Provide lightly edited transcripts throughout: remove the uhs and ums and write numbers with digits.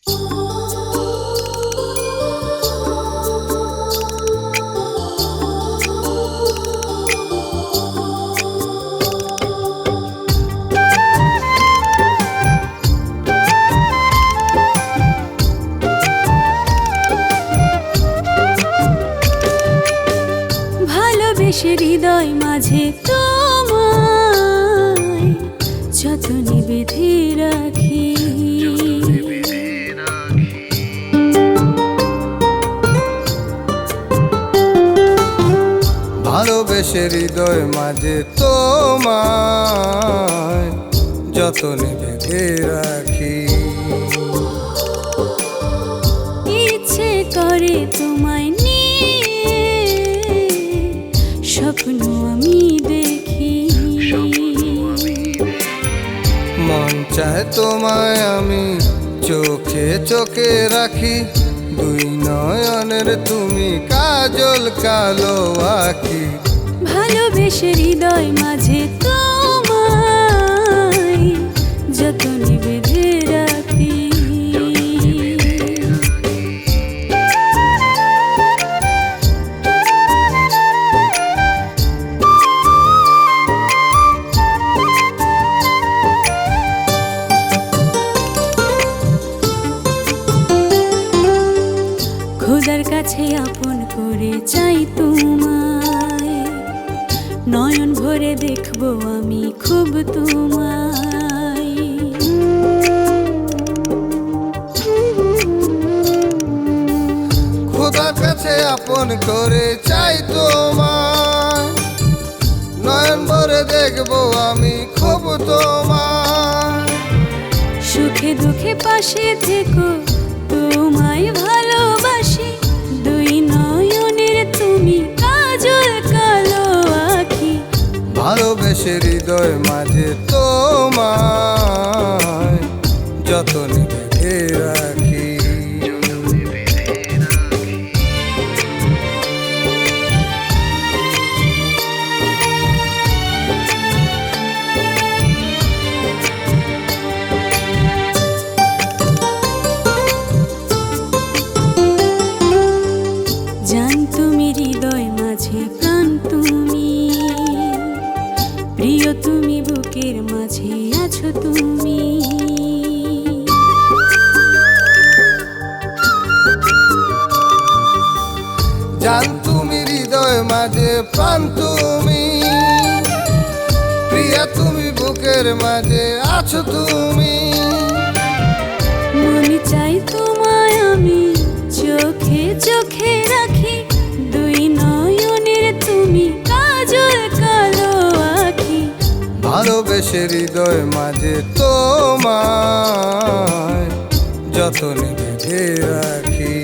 ভালোবেসে হৃদয় মাঝে তোমায় যতনে বেঁধে রাখি, ভালোবেসে হৃদয় মাঝে তোমায় যতনে বেঁধে রাখি। ইচ্ছে করে তোমায় নিয়ে স্বপ্ন আমি দেখি, মন চায় তোমায় আমি চোখে চোখে রাখি, দুই নয়নের তুমি কাজল কালো আঁখি। ভালোবেসে হৃদয় মাঝে তোমায় যতনে বেঁধে রাখি। খোদার কাছে আপন করে চাই তোমায়, নয়ন ভরে দেখবো আমি খুব তোমায়। খোদার কাছে আপন করে চাই তোমায়, নয়ন ভরে দেখবো আমি খুব তোমায়। সুখে দুঃখে পাশে থেকো তোমায় ভালোবাসি, দুই নয়নের তুমি কাজল কালো আঁখি। ভালোবেসে হৃদয় মাঝে তোমায় যতনে বেঁধে রাখি। জান তুমি হৃদয় মাঝে প্রাণ তুমি, প্রিয় তুমি বুকের মাঝে আছো তুমি। জান তুমি হৃদয় মাঝে প্রাণ তুমি, প্রিয়া তুমি বুকের মাঝে আছো তুমি। মনে চাই তোমায় আমি চোখে চোখে রাখি, দুই নয়নের তুমি কাজল কালো আঁখি। ভালোবেসে হৃদয় মাঝে তোমায় যতনে বেঁধে রাখি।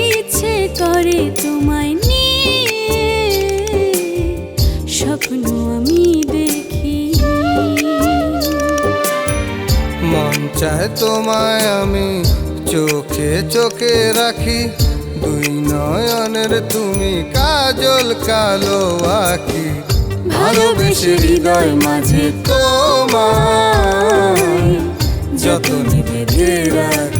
ইচ্ছে করে তোমায় নিয়ে স্বপ্ন আমি দেখি, মন চায় তোমায় আমি চোখে চোখে রাখি, দুই নয়নের তুমি কাজল কালো আঁখি। ভালোবেসে হৃদয় মাঝে তোমায় যতনে বেঁধে রাখি।